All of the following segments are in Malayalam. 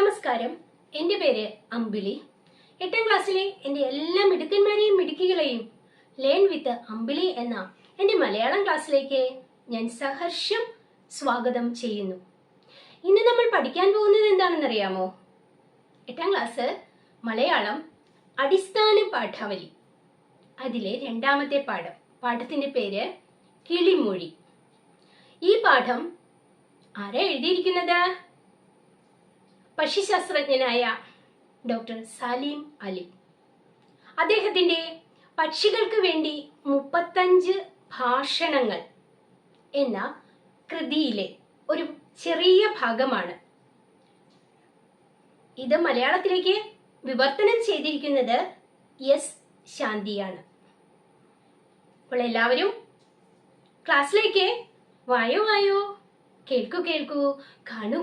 നമസ്കാരം, എൻ്റെ പേര് അമ്പിളി. 8ാം ക്ലാസ്സിലെ എൻ്റെ എല്ലാ മിടുക്കന്മാരെയും മിടുക്കികളെയും ലേൺ വിത്ത് അമ്പിളി എന്ന എൻ്റെ മലയാളം ക്ലാസ്സിലേക്ക് ഞാൻ സഹർഷം സ്വാഗതം ചെയ്യുന്നു. ഇന്ന് നമ്മൾ പഠിക്കാൻ പോകുന്നത് എന്താണെന്നറിയാമോ? 8ാം ക്ലാസ് മലയാളം അടിസ്ഥാന പാഠാവലി, അതിലെ 2ാമത്തെ പാഠത്തിൻ്റെ പേര് കിളിമൊഴി. ഈ പാഠം ആരാ എഴുതിയിരിക്കുന്നത്? പക്ഷിശാസ്ത്രജ്ഞനായ ഡോക്ടർ സലീം അലി. അദ്ദേഹത്തിൻ്റെ പക്ഷികൾക്ക് വേണ്ടി 35 ഭാഷണങ്ങൾ എന്ന കൃതിയിലെ ഒരു ചെറിയ ഭാഗമാണ് ഇത്. മലയാളത്തിലേക്ക് വിവർത്തനം ചെയ്തിരിക്കുന്നത് എസ് ശാന്തിയാണ്. അപ്പോൾ എല്ലാവരും ക്ലാസ്സിലേക്ക് വായോ, കേൾക്കൂ, കാണൂ,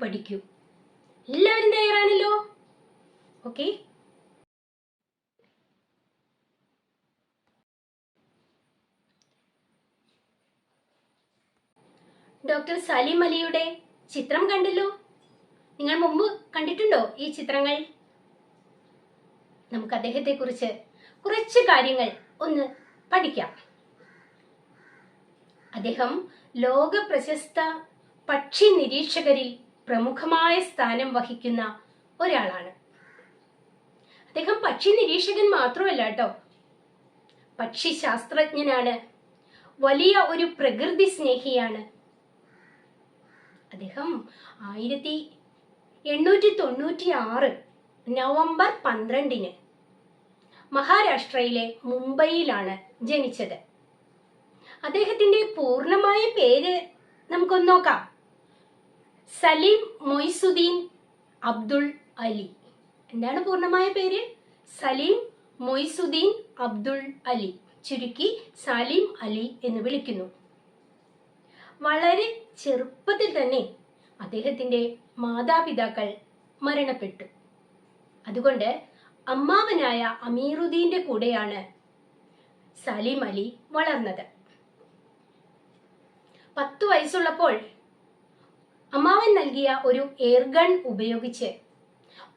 പഠിക്കൂ. എല്ലാവരും തയ്യാറാണല്ലോ? ഓക്കെ. ഡോക്ടർ സലീം അലിയുടെ ചിത്രം കണ്ടല്ലോ. നിങ്ങൾ മുമ്പ് കണ്ടിട്ടുണ്ടോ ഈ ചിത്രങ്ങൾ? നമുക്ക് അദ്ദേഹത്തെ കുറിച്ച് കുറച്ച് കാര്യങ്ങൾ ഒന്ന് പഠിക്കാം. അദ്ദേഹം ലോക പ്രശസ്ത പക്ഷി നിരീക്ഷകരിൽ പ്രമുഖമായ സ്ഥാനം വഹിക്കുന്ന ഒരാളാണ്. അദ്ദേഹം പക്ഷി നിരീക്ഷകൻ മാത്രമല്ല കേട്ടോ, പക്ഷി ശാസ്ത്രജ്ഞനാണ്, വലിയ ഒരു പ്രകൃതി സ്നേഹിയാണ്. അദ്ദേഹം 1896 നവംബർ 12 മഹാരാഷ്ട്രയിലെ മുംബൈയിലാണ് ജനിച്ചത്. അദ്ദേഹത്തിന്റെ പൂർണ്ണമായ പേര് നമുക്കൊന്ന് നോക്കാം. സലീം മൊയ്സുദ്ദീൻ അബ്ദുൾ അലി. എന്താണ് പൂർണ്ണമായ പേര്? സലീം മൊയ്സുദ്ദീൻ അബ്ദുൾ അലി, ചുരുക്കി സലീം അലി എന്ന് വിളിക്കുന്നു. വളരെ ചെറുപ്പത്തിൽ തന്നെ അദ്ദേഹത്തിന്റെ മാതാപിതാക്കൾ മരണപ്പെട്ടു. അതുകൊണ്ട് അമ്മാവനായ അമീറുദ്ദീന്റെ കൂടെയാണ് സലീം അലി വളർന്നത്. 10 വയസ്സുള്ളപ്പോൾ അമ്മാവൻ നൽകിയ ഒരു എയർഗൺ ഉപയോഗിച്ച്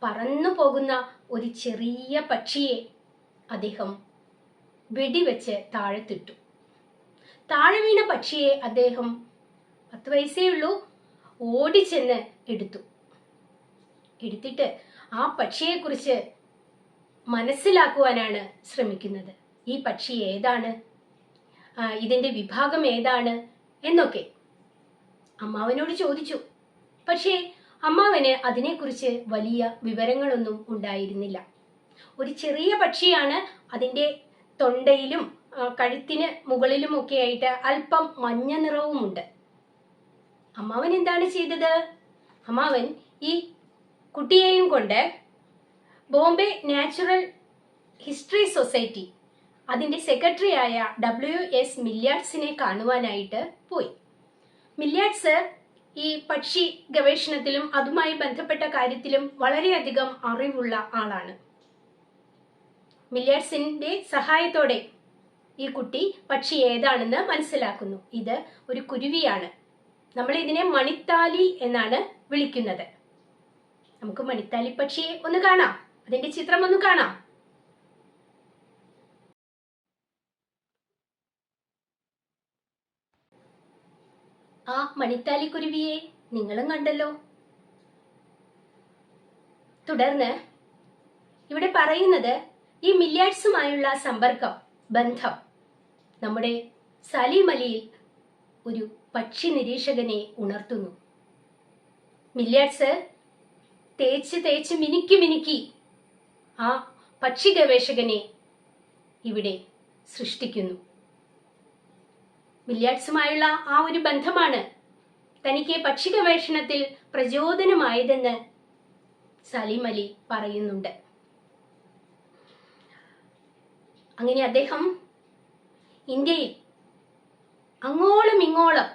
പറന്നു പോകുന്ന ഒരു ചെറിയ പക്ഷിയെ അദ്ദേഹം വെടിവെച്ച് താഴത്തിട്ടു. താഴെ വീണ പക്ഷിയെ അദ്ദേഹം 10 വയസ്സേ ഉള്ളൂ ഓടിച്ചെന്ന് എടുത്തിട്ട് ആ പക്ഷിയെക്കുറിച്ച് മനസ്സിലാക്കുവാനാണ് ശ്രമിക്കുന്നത്. ഈ പക്ഷി ഏതാണ്, ഇതിന്റെ വിഭാഗം ഏതാണ് എന്നൊക്കെ അമ്മാവനോട് ചോദിച്ചു. പക്ഷേ അമ്മാവന് അതിനെക്കുറിച്ച് വലിയ വിവരങ്ങളൊന്നും ഉണ്ടായിരുന്നില്ല. ഒരു ചെറിയ പക്ഷിയാണ്, അതിൻ്റെ തൊണ്ടയിലും കഴുത്തിന് മുകളിലുമൊക്കെ ആയിട്ട് അല്പം മഞ്ഞ നിറവുമുണ്ട്. അമ്മാവൻ എന്താണ് ചെയ്തത്? അമ്മാവൻ ഈ കുട്ടിയെയും കൊണ്ട് ബോംബെ നാച്ചുറൽ ഹിസ്റ്ററി സൊസൈറ്റി അതിൻ്റെ സെക്രട്ടറിയായ WS മില്യാർഡ്സിനെ കാണുവാനായിട്ട് പോയി. മില്യാർഡ്സ് ഈ പക്ഷി ഗവേഷണത്തിലും അതുമായി ബന്ധപ്പെട്ട കാര്യത്തിലും വളരെയധികം അറിവുള്ള ആളാണ്. മില്യാർഡ്സിന്റെ സഹായത്തോടെ ഈ കുട്ടി പക്ഷി ഏതാണെന്ന് മനസ്സിലാക്കുന്നു. ഇത് ഒരു കുരുവിയാണ്. നമ്മൾ ഇതിനെ മണിത്താലി എന്നാണ് വിളിക്കുന്നത്. നമുക്ക് മണിത്താലി പക്ഷിയെ ഒന്ന് കാണാം, അതിന്റെ ചിത്രം ഒന്ന് കാണാം. ആ മണിത്താലി കുരുവിയെ നിങ്ങളും കണ്ടല്ലോ. തുടർന്ന് ഇവിടെ പറയുന്നത് ഈ മില്യാർഡ്സുമായുള്ള ബന്ധം നമ്മുടെ സലീം അലിയിൽ ഒരു പക്ഷി നിരീക്ഷകനെ ഉണർത്തുന്നു. മില്യാർഡ്സ് തേച്ച് മിനുക്കി ആ പക്ഷി ഗവേഷകനെ ഇവിടെ സൃഷ്ടിക്കുന്നു. മില്യാർഡ്സുമായുള്ള ആ ഒരു ബന്ധമാണ് തനിക്ക് പക്ഷി ഗവേഷണത്തിൽ പ്രചോദനമായതെന്ന് സലീം അലി പറയുന്നുണ്ട്. അങ്ങനെ അദ്ദേഹം ഇന്ത്യയിൽ അങ്ങോളം ഇങ്ങോളം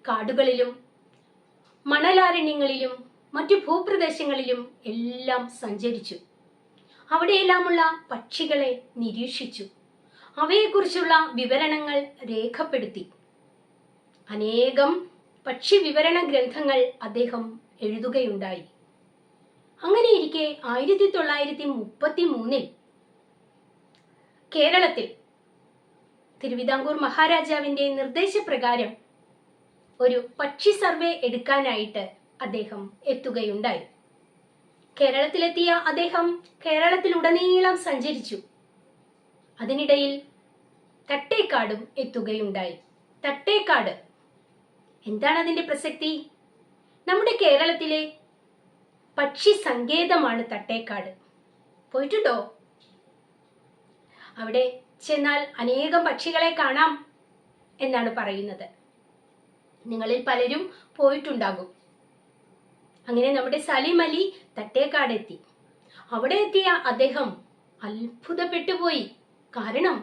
കാടുകളിലും മണലാരണ്യങ്ങളിലും മറ്റു ഭൂപ്രദേശങ്ങളിലും എല്ലാം സഞ്ചരിച്ചു. അവിടെയെല്ലാമുള്ള പക്ഷികളെ നിരീക്ഷിച്ചു. അവയെക്കുറിച്ചുള്ള വിവരണങ്ങൾ രേഖപ്പെടുത്തി. അനേകം പക്ഷി വിവരണ ഗ്രന്ഥങ്ങൾ അദ്ദേഹം എഴുതുകയുണ്ടായി. അങ്ങനെയിരിക്കെ 1933 കേരളത്തിൽ തിരുവിതാംകൂർ മഹാരാജാവിന്റെ നിർദ്ദേശപ്രകാരം ഒരു പക്ഷി സർവേ എടുക്കാനായിട്ട് അദ്ദേഹം എത്തുകയുണ്ടായി. കേരളത്തിലെത്തിയ അദ്ദേഹം കേരളത്തിലുടനീളം സഞ്ചരിച്ചു. അതിനിടയിൽ തട്ടേക്കാടും എത്തുകയുണ്ടായി. തട്ടേക്കാട് എന്താണ് അതിന്റെ പ്രസക്തി? നമ്മുടെ കേരളത്തിലെ പക്ഷി സങ്കേതമാണ് തട്ടേക്കാട്. പോയിട്ടുണ്ടോ? അവിടെ ചെന്നാൽ അനേകം പക്ഷികളെ കാണാം എന്നാണ് പറയുന്നത്. നിങ്ങളിൽ പലരും പോയിട്ടുണ്ടാകും. അങ്ങനെ നമ്മുടെ സലീം അലി തട്ടേക്കാട് എത്തി. അവിടെ എത്തിയ അദ്ദേഹം അത്ഭുതപ്പെട്ടു പോയി. കാരണം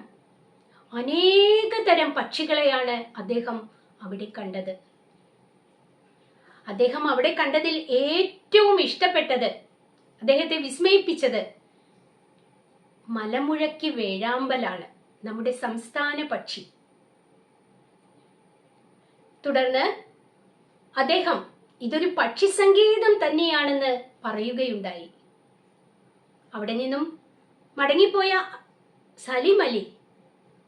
അനേക തരം പക്ഷികളെയാണ് അദ്ദേഹം അവിടെ കണ്ടത്. അദ്ദേഹം അവിടെ കണ്ടതിൽ ഏറ്റവും ഇഷ്ടപ്പെട്ടത്, അദ്ദേഹത്തെ വിസ്മയിപ്പിച്ചത് മലമുഴക്കി വേഴാമ്പലാണ്, നമ്മുടെ സംസ്ഥാന പക്ഷി. തുടർന്ന് അദ്ദേഹം ഇതൊരു പക്ഷി സങ്കേതം തന്നെയാണെന്ന് പറയുകയുണ്ടായി. അവിടെ നിന്നും മടങ്ങിപ്പോയ സലീം അലി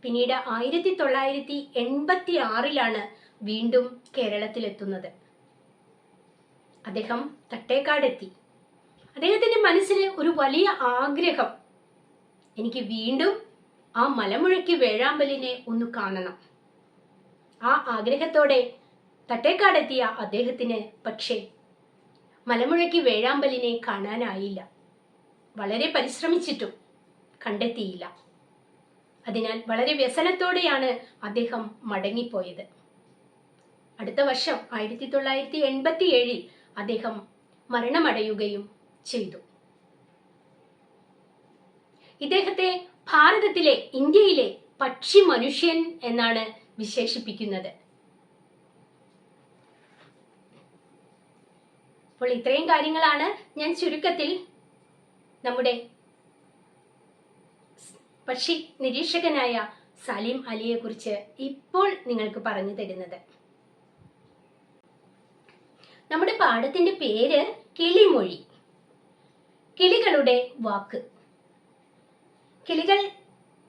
പിന്നീട് 1986 വീണ്ടും കേരളത്തിലെത്തുന്നത്. അദ്ദേഹം തട്ടേക്കാടെത്തി. അദ്ദേഹത്തിന്റെ മനസ്സിൽ ഒരു വലിയ ആഗ്രഹം, എനിക്ക് വീണ്ടും ആ മലമുഴക്കി വേഴാമ്പലിനെ ഒന്ന് കാണണം. ആ ആഗ്രഹത്തോടെ തട്ടേക്കാടെത്തിയ അദ്ദേഹത്തിന് പക്ഷേ മലമുഴക്കി വേഴാമ്പലിനെ കാണാനായില്ല. വളരെ പരിശ്രമിച്ചിട്ടും കണ്ടെത്തിയില്ല. അതിനാൽ വളരെ വ്യസനത്തോടെയാണ് അദ്ദേഹം മടങ്ങിപ്പോയത്. അടുത്ത വർഷം 1987 അദ്ദേഹം മരണമടയുകയും ചെയ്തു. ഇദ്ദേഹത്തെ ഭാരതത്തിലെ, ഇന്ത്യയിലെ പക്ഷി മനുഷ്യൻ എന്നാണ് വിശേഷിപ്പിക്കുന്നത്. അപ്പോൾ ഇത്രയും കാര്യങ്ങളാണ് ഞാൻ ചുരുക്കത്തിൽ നമ്മുടെ പക്ഷി നിരീക്ഷകനായ സലീം അലിയെ കുറിച്ച് ഇപ്പോൾ നിങ്ങൾക്ക് പറഞ്ഞു തരുന്നത്. നമ്മുടെ പാഠത്തിന്റെ പേര് കിളിമൊഴി, കിളികളുടെ വാക്ക്. കിളികൾ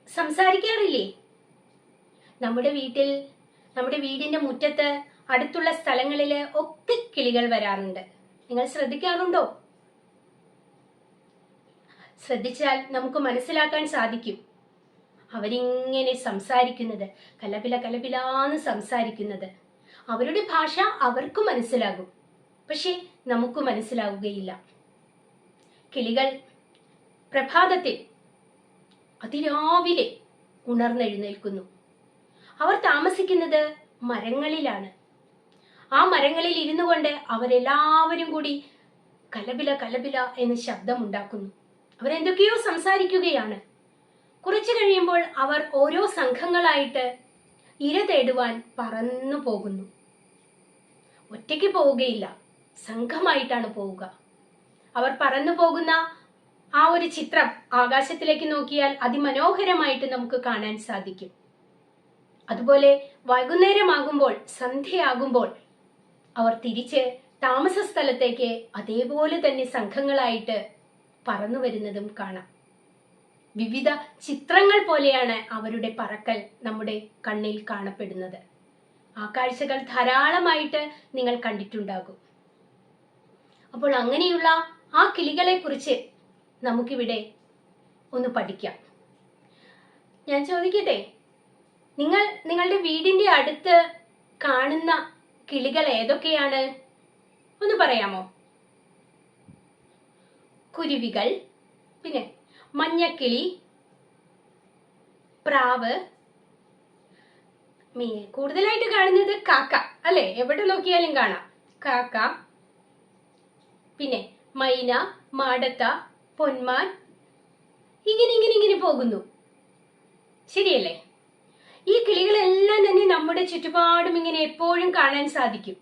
സംസാരിക്കാറില്ലേ? നമ്മുടെ വീട്ടിൽ, നമ്മുടെ വീടിന്റെ മുറ്റത്ത്, അടുത്തുള്ള സ്ഥലങ്ങളിൽ ഒക്കെ കിളികൾ വരാറുണ്ട്. നിങ്ങൾ ശ്രദ്ധിക്കാറുണ്ടോ? ശ്രദ്ധിച്ചാൽ നമുക്ക് മനസ്സിലാക്കാൻ സാധിക്കും. അവരിങ്ങനെ സംസാരിക്കുന്നത്, കലപില കലപിലാന്ന് സംസാരിക്കുന്നത്. അവരുടെ ഭാഷ അവർക്ക് മനസ്സിലാകും, പക്ഷെ നമുക്ക് മനസ്സിലാവുകയില്ല. കിളികൾ പ്രഭാതത്തിൽ അതിരാവിലെ ഉണർന്നെഴുന്നേൽക്കുന്നു. അവർ താമസിക്കുന്നത് മരങ്ങളിലാണ്. ആ മരങ്ങളിൽ ഇരുന്നു കൊണ്ട് അവരെല്ലാവരും കൂടി കലപില കലപില എന്ന് ശബ്ദമുണ്ടാക്കുന്നു. അവരെന്തൊക്കെയോ സംസാരിക്കുകയാണ്. കുറച്ചു കഴിയുമ്പോൾ അവർ ഓരോ സംഘങ്ങളായിട്ട് ഇര തേടുവാൻ പറന്നു പോകുന്നു. ഒറ്റയ്ക്ക് പോവുകയില്ല, സംഘമായിട്ടാണ് പോവുക. അവർ പറന്നു പോകുന്ന ആ ഒരു ചിത്രം ആകാശത്തിലേക്ക് നോക്കിയാൽ അതിമനോഹരമായിട്ട് നമുക്ക് കാണാൻ സാധിക്കും. അതുപോലെ വൈകുന്നേരമാകുമ്പോൾ, സന്ധ്യയാകുമ്പോൾ അവർ തിരിച്ച് താമസ സ്ഥലത്തേക്ക് അതേപോലെ തന്നെ സംഘങ്ങളായിട്ട് പറന്നു വരുന്നതും കാണാം. വിവിധ ചിത്രങ്ങൾ പോലെയാണ് അവരുടെ പറക്കൽ നമ്മുടെ കണ്ണിൽ കാണപ്പെടുന്നത്. ആ കാഴ്ചകൾ ധാരാളമായിട്ട് നിങ്ങൾ കണ്ടിട്ടുണ്ടാകും. അപ്പോൾ അങ്ങനെയുള്ള ആ കിളികളെ കുറിച്ച് നമുക്കിവിടെ ഒന്ന് പഠിക്കാം. ഞാൻ ചോദിക്കട്ടെ, നിങ്ങൾ നിങ്ങളുടെ വീടിന്റെ അടുത്ത് കാണുന്ന കിളികൾ ഏതൊക്കെയാണ്? ഒന്ന് പറയാമോ? കുരുവികൾ, പിന്നെ മഞ്ഞക്കിളി, പ്രാവ്, കൂടുതലായിട്ട് കാണുന്നത് കാക്ക അല്ലെ? എവിടെ നോക്കിയാലും കാണാം കാക്ക, പിന്നെ മൈന, മാടത്ത, പൊന്മാൻ, ഇങ്ങനെ പോകുന്നു. ശരിയല്ലേ? ഈ കിളികളെല്ലാം തന്നെ നമ്മുടെ ചുറ്റുപാടും ഇങ്ങനെ എപ്പോഴും കാണാൻ സാധിക്കും.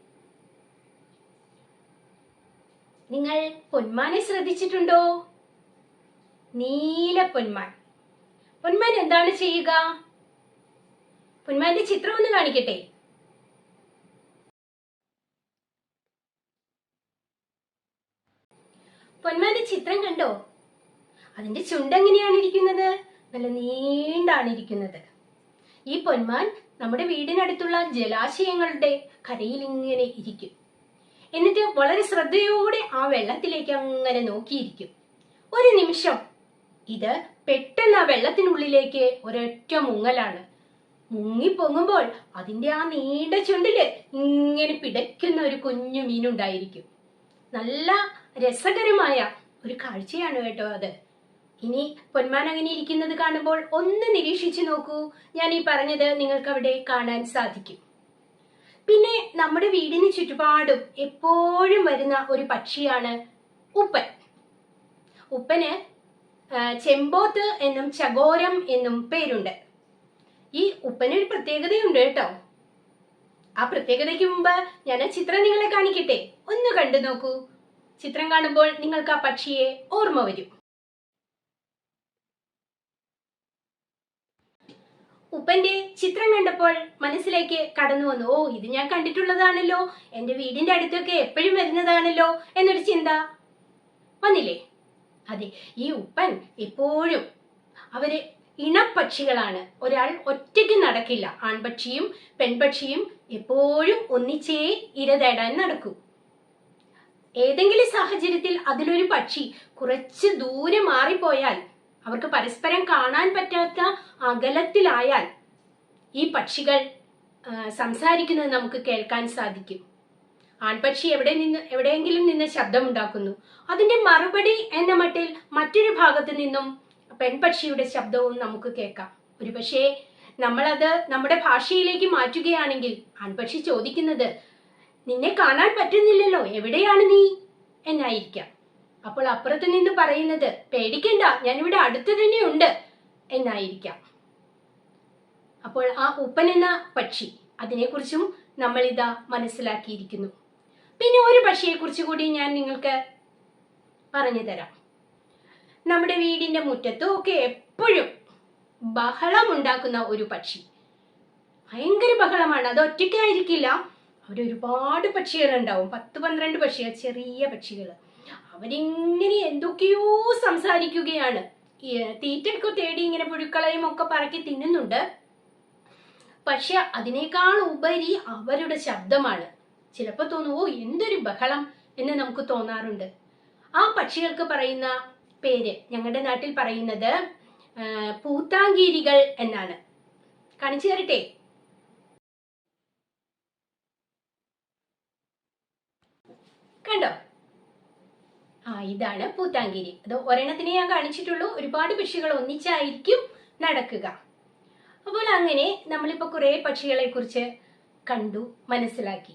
നിങ്ങൾ പൊന്മാനെ ശ്രദ്ധിച്ചിട്ടുണ്ടോ? നീല പൊന്മാൻ. പൊന്മാൻ എന്താണ് ചെയ്യുക? പൊന്മാന്റെ ചിത്രം ഒന്ന് കാണിക്കട്ടെ. പൊന്മാന്റെ ചിത്രം കണ്ടോ? അതിന്റെ ചുണ്ടെങ്ങനെയാണ് ഇരിക്കുന്നത്? നല്ല നീണ്ടാണ് ഇരിക്കുന്നത്. ഈ പൊന്മാൻ നമ്മുടെ വീടിനടുത്തുള്ള ജലാശയങ്ങളുടെ കരയിൽ ഇങ്ങനെ ഇരിക്കും. എന്നിട്ട് വളരെ ശ്രദ്ധയോടെ ആ വെള്ളത്തിലേക്ക് അങ്ങനെ നോക്കിയിരിക്കും. ഒരു നിമിഷം ഇത് പെട്ടെന്ന് ആ വെള്ളത്തിനുള്ളിലേക്ക് ഒരൊറ്റ മുങ്ങലാണ്. മുങ്ങിപ്പൊങ്ങുമ്പോൾ അതിന്റെ ആ നീണ്ട ചുണ്ടില് ഇങ്ങനെ പിടയ്ക്കുന്ന ഒരു കുഞ്ഞു മീനുണ്ടായിരിക്കും. നല്ല രസകരമായ ഒരു കാഴ്ചയാണ് കേട്ടോ അത്. ഇനി പൊന്മാൻ അങ്ങനെ ഇരിക്കുന്നത് കാണുമ്പോൾ ഒന്ന് നിരീക്ഷിച്ചു നോക്കൂ. ഞാൻ ഈ പറഞ്ഞത് നിങ്ങൾക്ക് അവിടെ കാണാൻ സാധിക്കും. പിന്നെ നമ്മുടെ വീടിന് ചുറ്റുപാടും എപ്പോഴും വരുന്ന ഒരു പക്ഷിയാണ് ഉപ്പൻ. ഉപ്പന് ചെമ്പോത്ത് എന്നും ചകോരം എന്നും പേരുണ്ട്. ഈ ഉപ്പനൊരു പ്രത്യേകതയുണ്ട് കേട്ടോ. ആ പ്രത്യേകതയ്ക്ക് മുമ്പ് ഞാൻ ആ ചിത്രം നിങ്ങളെ കാണിക്കട്ടെ. ഒന്ന് കണ്ടു നോക്കൂ. ചിത്രം കാണുമ്പോൾ നിങ്ങൾക്ക് ആ പക്ഷിയെ ഓർമ്മ വരും. ഉപ്പന്റെ ചിത്രം കണ്ടപ്പോൾ മനസ്സിലേക്ക് കടന്നു വന്നു, ഓ ഇത് ഞാൻ കണ്ടിട്ടുള്ളതാണല്ലോ, എന്റെ വീടിന്റെ അടുത്തൊക്കെ എപ്പോഴും വരുന്നതാണല്ലോ എന്നൊരു ചിന്ത വന്നില്ലേ? അതെ, ഈ ഉപ്പൻ എപ്പോഴും അവര് ഇണപ്പക്ഷികളാണ്. ഒരാൾ ഒറ്റയ്ക്ക് നടക്കില്ല. ആൺപക്ഷിയും പെൺപക്ഷിയും എപ്പോഴും ഒന്നിച്ചേ ഇര തേടാൻ നടക്കൂ. ഏതെങ്കിലും സാഹചര്യത്തിൽ അതിലൊരു പക്ഷി കുറച്ച് ദൂരെ മാറിപ്പോയാൽ, അവർക്ക് പരസ്പരം കാണാൻ പറ്റാത്ത അകലത്തിലായാൽ ഈ പക്ഷികൾ സംസാരിക്കുന്നത് നമുക്ക് കേൾക്കാൻ സാധിക്കും. ആൺപക്ഷി എവിടെയെങ്കിലും നിന്ന് ശബ്ദമുണ്ടാക്കുന്നു. അതിന്റെ മറുപടി എന്ന മട്ടിൽ മറ്റൊരു ഭാഗത്ത് നിന്നും പെൺപക്ഷിയുടെ ശബ്ദവും നമുക്ക് കേൾക്കാം. ഒരുപക്ഷെ നമ്മളത് നമ്മുടെ ഭാഷയിലേക്ക് മാറ്റുകയാണെങ്കിൽ ആൺപക്ഷി ചോദിക്കുന്നത്, നിന്നെ കാണാൻ പറ്റുന്നില്ലല്ലോ, എവിടെയാണ് നീ എന്നായിരിക്കാം. അപ്പോൾ അപ്പുറത്ത് നിന്ന് പറയുന്നത്, പേടിക്കണ്ട, ഞാനിവിടെ അടുത്ത് തന്നെ ഉണ്ട് എന്നായിരിക്കാം. അപ്പോൾ ആ ഉപ്പൻ എന്ന പക്ഷി, അതിനെക്കുറിച്ചും നമ്മൾ ഇതാ മനസ്സിലാക്കിയിരിക്കുന്നു. പിന്നെ ഒരു പക്ഷിയെ കുറിച്ച് കൂടി ഞാൻ നിങ്ങൾക്ക് പറഞ്ഞു തരാം. നമ്മുടെ വീടിന്റെ മുറ്റത്തും ഒക്കെ എപ്പോഴും ബഹളം ഉണ്ടാക്കുന്ന ഒരു പക്ഷി. ഭയങ്കര ബഹളമാണ്. അത് ഒറ്റയ്ക്കായിരിക്കില്ല, അവരൊരുപാട് പക്ഷികളുണ്ടാവും. 10-12 പക്ഷികൾ, ചെറിയ പക്ഷികൾ. അവരിങ്ങനെ എന്തൊക്കെയോ സംസാരിക്കുകയാണ്. തീറ്റൊക്കെ തേടി ഇങ്ങനെ പുഴുക്കളയും ഒക്കെ പറക്കി തിന്നുന്നുണ്ട്. പക്ഷെ അതിനേക്കാൾ ഉപരി അവരുടെ ശബ്ദമാണ്. ചിലപ്പോൾ തോന്നും, ഓ എന്തൊരു ബഹളം എന്ന് നമുക്ക് തോന്നാറുണ്ട്. ആ പക്ഷികൾക്ക് പറയുന്ന പേര് ഞങ്ങളുടെ നാട്ടിൽ പറയുന്നത് പൂത്താങ്കീരികൾ എന്നാണ്. കാണിച്ചു തരട്ടെ. കണ്ടോ? ഇതാണ് പൂത്താങ്കീരി. അത് ഒരെണ്ണത്തിനെ ഞാൻ കാണിച്ചിട്ടുള്ളൂ. ഒരുപാട് പക്ഷികൾ ഒന്നിച്ചായിരിക്കും നടക്കുക. അപ്പോൾ അങ്ങനെ നമ്മളിപ്പോ കുറെ പക്ഷികളെ കുറിച്ച് കണ്ടു, മനസ്സിലാക്കി.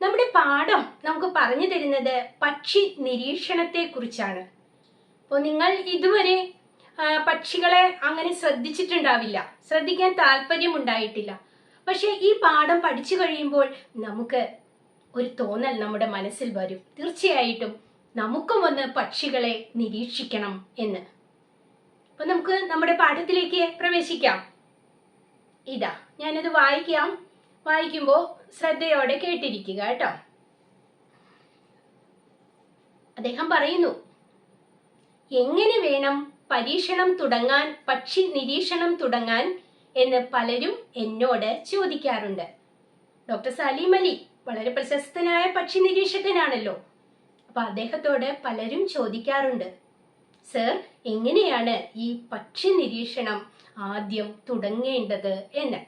നമ്മുടെ പാഠം നമുക്ക് പറഞ്ഞു തരുന്നത് പക്ഷി നിരീക്ഷണത്തെ കുറിച്ചാണ്. അപ്പോൾ നിങ്ങൾ ഇതുവരെ പക്ഷികളെ അങ്ങനെ ശ്രദ്ധിച്ചിട്ടുണ്ടാവില്ല, ശ്രദ്ധിക്കാൻ താല്പര്യമുണ്ടായിട്ടില്ല. പക്ഷെ ഈ പാഠം പഠിച്ചു കഴിയുമ്പോൾ നമുക്ക് ഒരു തോന്നൽ നമ്മുടെ മനസ്സിൽ വരും, തീർച്ചയായിട്ടും നമുക്കും ഒന്ന് പക്ഷികളെ നിരീക്ഷിക്കണം എന്ന്. അപ്പൊ നമുക്ക് നമ്മുടെ പാഠത്തിലേക്ക് പ്രവേശിക്കാം. ഇതാ ഞാനത് വായിക്കാം. വായിക്കുമ്പോൾ ശ്രദ്ധയോടെ കേട്ടിരിക്കുക കേട്ടോ. അദ്ദേഹം പറയുന്നു, എങ്ങനെ വേണം പരീക്ഷണം തുടങ്ങാൻ, പക്ഷി നിരീക്ഷണം തുടങ്ങാൻ എന്ന് പലരും എന്നോട് ചോദിക്കാറുണ്ട്. ഡോക്ടർ സലീം അലി വളരെ പ്രശസ്തനായ പക്ഷി നിരീക്ഷകനാണല്ലോ. അപ്പൊ അദ്ദേഹത്തോട് പലരും ചോദിക്കാറുണ്ട്, സർ എങ്ങനെയാണ് ഈ പക്ഷി നിരീക്ഷണം ആദ്യം തുടങ്ങേണ്ടത് എന്ന്.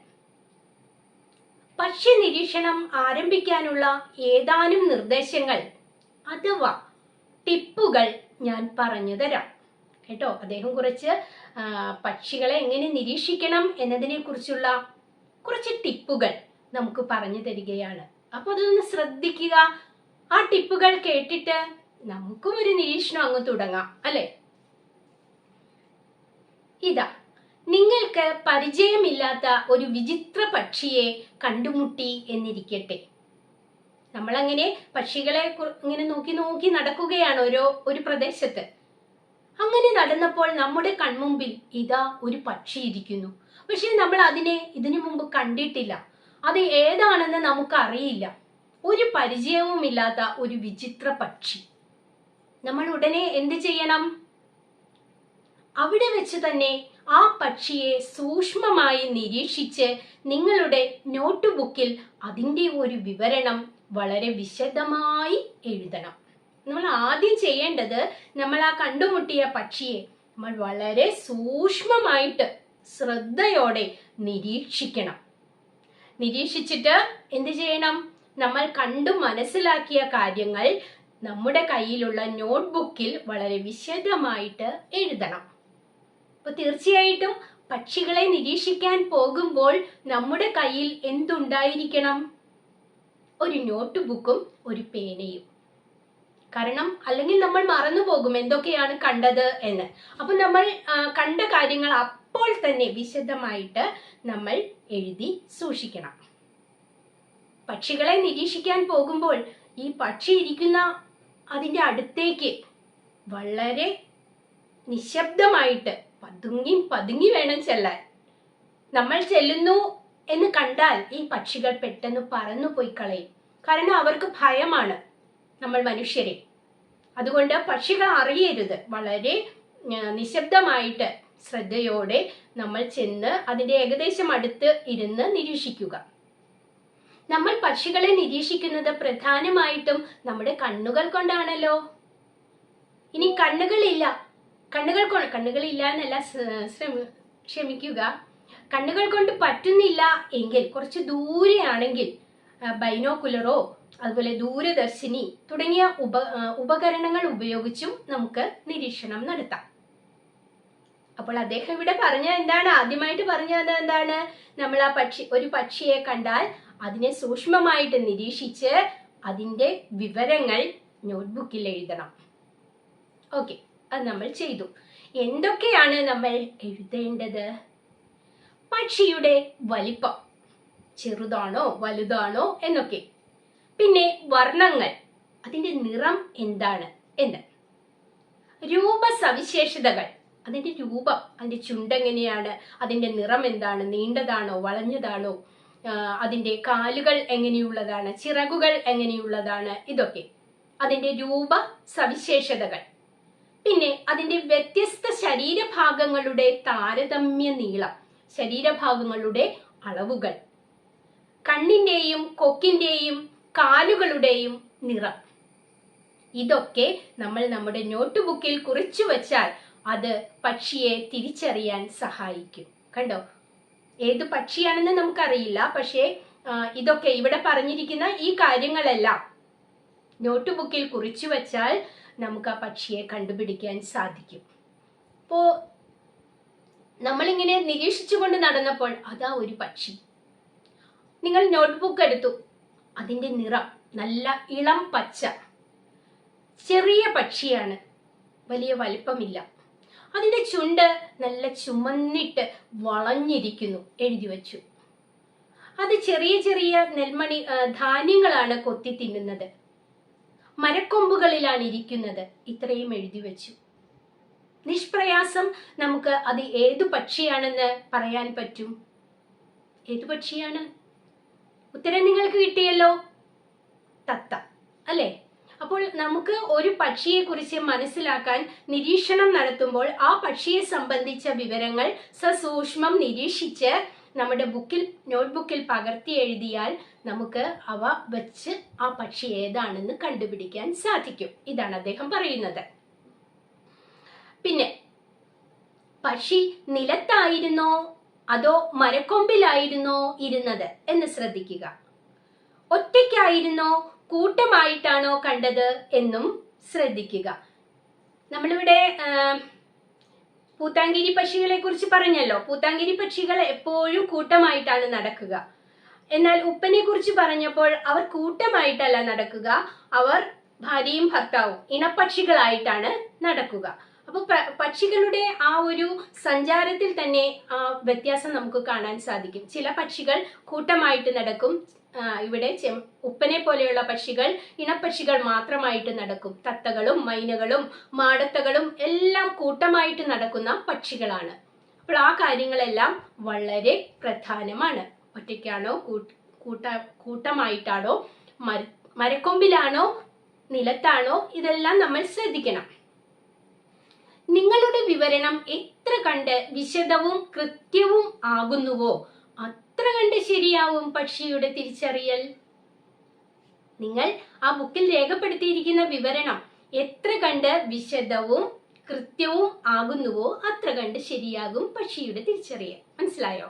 പക്ഷി നിരീക്ഷണം ആരംഭിക്കാനുള്ള ഏതാനും നിർദ്ദേശങ്ങൾ അഥവാ ടിപ്പുകൾ ഞാൻ പറഞ്ഞു തരാം കേട്ടോ. അദ്ദേഹം കുറച്ച് പക്ഷികളെ എങ്ങനെ നിരീക്ഷിക്കണം എന്നതിനെ കുറിച്ചുള്ള കുറച്ച് ടിപ്പുകൾ നമുക്ക് പറഞ്ഞു തരികയാണ്. അപ്പൊ അതൊന്ന് ശ്രദ്ധിക്കുക. ആ ടിപ്പുകൾ കേട്ടിട്ട് നമുക്കും ഒരു നിരീക്ഷണം അങ്ങ് തുടങ്ങാം അല്ലെ. ഇതാ, നിങ്ങൾക്ക് പരിചയമില്ലാത്ത ഒരു വിചിത്ര പക്ഷിയെ കണ്ടുമുട്ടി എന്നിരിക്കട്ടെ. നമ്മളങ്ങനെ പക്ഷികളെ ഇങ്ങനെ നോക്കി നോക്കി നടക്കുകയാണ് ഒരു പ്രദേശത്ത്. അങ്ങനെ നടന്നപ്പോൾ നമ്മുടെ കൺമുമ്പിൽ ഇതാ ഒരു പക്ഷി ഇരിക്കുന്നു. പക്ഷെ നമ്മൾ അതിനെ ഇതിനു മുമ്പ് കണ്ടിട്ടില്ല, അത് ഏതാണെന്ന് നമുക്ക് അറിയില്ല. ഒരു പരിചയവുമില്ലാത്ത ഒരു വിചിത്ര പക്ഷി. നമ്മൾ ഉടനെ എന്ത് ചെയ്യണം? അവിടെ വെച്ച് തന്നെ ആ പക്ഷിയെ സൂക്ഷ്മമായി നിരീക്ഷിച്ച് നിങ്ങളുടെ നോട്ട് ബുക്കിൽ അതിൻ്റെ ഒരു വിവരണം വളരെ വിശദമായി എഴുതണം. നമ്മൾ ആദ്യം ചെയ്യേണ്ടത്, നമ്മൾ ആ കണ്ടുമുട്ടിയ പക്ഷിയെ നമ്മൾ വളരെ സൂക്ഷ്മമായിട്ട് ശ്രദ്ധയോടെ നിരീക്ഷിക്കണം. നിരീക്ഷിച്ചിട്ട് എന്ത് ചെയ്യണം? നമ്മൾ കണ്ടു മനസ്സിലാക്കിയ കാര്യങ്ങൾ നമ്മുടെ കയ്യിലുള്ള നോട്ട്ബുക്കിൽ വളരെ വിശദമായിട്ട് എഴുതണം. അപ്പൊ തീർച്ചയായിട്ടും പക്ഷികളെ നിരീക്ഷിക്കാൻ പോകുമ്പോൾ നമ്മുടെ കയ്യിൽ എന്തുണ്ടായിരിക്കണം? ഒരു നോട്ട് ബുക്കും ഒരു പേനയും. കാരണം അല്ലെങ്കിൽ നമ്മൾ മറന്നു പോകും എന്തൊക്കെയാണ് കണ്ടത് എന്ന്. അപ്പൊ നമ്മൾ കണ്ട കാര്യങ്ങൾ അപ്പോൾ തന്നെ വിശദമായിട്ട് നമ്മൾ എഴുതി സൂക്ഷിക്കണം. പക്ഷികളെ നിരീക്ഷിക്കാൻ പോകുമ്പോൾ ഈ പക്ഷി ഇരിക്കുന്ന അതിൻ്റെ അടുത്തേക്ക് വളരെ നിശബ്ദമായിട്ട് പതുങ്ങി വേണം ചെല്ലാൻ. നമ്മൾ ചെല്ലുന്നു എന്ന് കണ്ടാൽ ഈ പക്ഷികൾ പെട്ടെന്ന് പറന്നു പോയി കളയും. കാരണം അവർക്ക് ഭയമാണ് നമ്മൾ മനുഷ്യരെ. അതുകൊണ്ട് പക്ഷികൾ അറിയരുത്. വളരെ നിശബ്ദമായിട്ട് ശ്രദ്ധയോടെ നമ്മൾ ചെന്ന് അതിൻ്റെ ഏകദേശം അടുത്ത് ഇരുന്ന് നിരീക്ഷിക്കുക. നമ്മൾ പക്ഷികളെ നിരീക്ഷിക്കുന്നത് പ്രധാനമായിട്ടും നമ്മുടെ കണ്ണുകൾ കൊണ്ടാണല്ലോ. ഇനി കണ്ണുകളില്ല എന്നല്ല, ക്ഷമിക്കുക, കണ്ണുകൾ കൊണ്ട് പറ്റുന്നില്ല എങ്കിൽ കുറച്ച് ദൂരെയാണെങ്കിൽ ബൈനോക്കുലറോ അതുപോലെ ദൂരദർശിനി തുടങ്ങിയ ഉപകരണങ്ങൾ ഉപയോഗിച്ചും നമുക്ക് നിരീക്ഷണം നടത്താം. അപ്പോൾ അദ്ദേഹം ഇവിടെ ആദ്യമായിട്ട് പറഞ്ഞത് എന്താണ്? നമ്മൾ ആ ഒരു പക്ഷിയെ കണ്ടാൽ അതിനെ സൂക്ഷ്മമായിട്ട് നിരീക്ഷിച്ച് അതിൻ്റെ വിവരങ്ങൾ നോട്ട്ബുക്കിൽ എഴുതണം. ഓക്കെ, അത് നമ്മൾ ചെയ്തു. എന്തൊക്കെയാണ് നമ്മൾ എഴുതേണ്ടത്? പക്ഷിയുടെ വലിപ്പം, ചെറുതാണോ വലുതാണോ എന്നൊക്കെ. പിന്നെ വർണ്ണങ്ങൾ, അതിൻ്റെ നിറം എന്താണ് എന്ന്. രൂപസവിശേഷതകൾ, അതിൻ്റെ രൂപം, അതിൻ്റെ ചുണ്ടെങ്ങനെയാണ്, അതിൻ്റെ നിറം എന്താണ്, നീണ്ടതാണോ വളഞ്ഞതാണോ, അതിൻ്റെ കാലുകൾ എങ്ങനെയുള്ളതാണ്, ചിറകുകൾ എങ്ങനെയുള്ളതാണ്, ഇതൊക്കെ അതിൻ്റെ രൂപ സവിശേഷതകൾ. പിന്നെ അതിൻ്റെ വ്യത്യസ്ത ശരീരഭാഗങ്ങളുടെ താരതമ്യ നീളം, ശരീരഭാഗങ്ങളുടെ അളവുകൾ, കണ്ണിൻ്റെയും കൊക്കിൻ്റെയും കാലുകളുടെയും നിറം. ഇതൊക്കെ നമ്മൾ നമ്മുടെ നോട്ട് ബുക്കിൽ കുറിച്ചു വച്ചാൽ അത് പക്ഷിയെ തിരിച്ചറിയാൻ സഹായിക്കും. കണ്ടോ, ഏത് പക്ഷിയാണെന്ന് നമുക്കറിയില്ല, പക്ഷേ ഇതൊക്കെ ഇവിടെ പറഞ്ഞിരിക്കുന്ന ഈ കാര്യങ്ങളെല്ലാം നോട്ട് ബുക്കിൽ കുറിച്ചു വച്ചാൽ നമുക്ക് ആ പക്ഷിയെ കണ്ടുപിടിക്കാൻ സാധിക്കും. അപ്പോൾ നമ്മളിങ്ങനെ നിരീക്ഷിച്ചുകൊണ്ട് നടന്നപ്പോൾ അതാ ഒരു പക്ഷി. നിങ്ങൾ നോട്ട്ബുക്ക് എടുത്തു, അതിൻ്റെ നിറം നല്ല ഇളം പച്ച, ചെറിയ പക്ഷിയാണ്, വലിയ വലിപ്പമില്ല. അതിൻ്റെ ചുണ്ട് നല്ല ചുമന്നിട്ട് വളഞ്ഞിരിക്കുന്നു, എഴുതി വച്ചു. അത് ചെറിയ ചെറിയ നെൽമണി ധാന്യങ്ങളാണ് കൊത്തി തിന്നുന്നത്, മരക്കൊമ്പുകളിലാണ് ഇരിക്കുന്നത്. ഇത്രയും എഴുതി വച്ചു. നിഷ്പ്രയാസം നമുക്ക് അത് ഏതു പക്ഷിയാണെന്ന് പറയാൻ പറ്റും. ഏതു പക്ഷിയാണ്? ഉത്തരം നിങ്ങൾക്ക് കിട്ടിയല്ലോ, തത്ത അല്ലേ? അപ്പോൾ നമുക്ക് ഒരു പക്ഷിയെ കുറിച്ച് മനസ്സിലാക്കാൻ നിരീക്ഷണം നടത്തുമ്പോൾ ആ പക്ഷിയെ സംബന്ധിച്ച വിവരങ്ങൾ സസൂക്ഷ്മം നിരീക്ഷിച്ച് നമ്മുടെ നോട്ട്ബുക്കിൽ പകർത്തി എഴുതിയാൽ നമുക്ക് അവ വെച്ച് ആ പക്ഷി ഏതാണെന്ന് കണ്ടുപിടിക്കാൻ സാധിക്കും. ഇതാണ് അദ്ദേഹം പറയുന്നത്. പിന്നെ പക്ഷി നിലത്തായിരുന്നോ അതോ മരക്കൊമ്പിലായിരുന്നോ ഇരുന്നത് എന്ന് ശ്രദ്ധിക്കുക. ഒറ്റയ്ക്കായിരുന്നോ കൂട്ടമായിട്ടാണോ കണ്ടത് എന്നും ശ്രദ്ധിക്കുക. നമ്മളിവിടെ പൂത്താങ്കിരി പക്ഷികളെ കുറിച്ച് പറഞ്ഞല്ലോ. പൂത്താങ്കിരി പക്ഷികൾ എപ്പോഴും കൂട്ടമായിട്ടാണ് നടക്കുക. എന്നാൽ ഉപ്പനെ കുറിച്ച് പറഞ്ഞപ്പോൾ അവർ കൂട്ടമായിട്ടല്ല നടക്കുക, അവർ ഭാര്യയും ഭർത്താവും ഇണപ്പക്ഷികളായിട്ടാണ് നടക്കുക. അപ്പൊ പക്ഷികളുടെ ആ ഒരു സഞ്ചാരത്തിൽ തന്നെ ആ വ്യത്യാസം നമുക്ക് കാണാൻ സാധിക്കും. ചില പക്ഷികൾ കൂട്ടമായിട്ട് നടക്കും. ഇവിടെ ഉപ്പനെ പോലെയുള്ള പക്ഷികൾ ഇണപ്പക്ഷികൾ മാത്രമായിട്ട് നടക്കും. തത്തകളും മൈനകളും മാടത്തകളും എല്ലാം കൂട്ടമായിട്ട് നടക്കുന്ന പക്ഷികളാണ്. അപ്പോൾ ആ കാര്യങ്ങളെല്ലാം വളരെ പ്രധാനമാണ്. ഒറ്റയ്ക്കാണോ കൂട്ടമായിട്ടാണോ മരക്കൊമ്പിലാണോ നിലത്താണോ, ഇതെല്ലാം നമ്മൾ ശ്രദ്ധിക്കണം. നിങ്ങളുടെ വിവരണം എത്ര കണ്ട് വിശദവും കൃത്യവും ആകുന്നുവോ അത്ര കണ്ട് ശരിയാവും പക്ഷിയുടെ തിരിച്ചറിയൽ. നിങ്ങൾ ആ ബുക്കിൽ രേഖപ്പെടുത്തിയിരിക്കുന്ന വിവരണം എത്ര കണ്ട് വിശദവും കൃത്യവും ആകുന്നുവോ അത്ര കണ്ട് ശരിയാകും പക്ഷിയുടെ തിരിച്ചറിയൽ. മനസ്സിലായോ?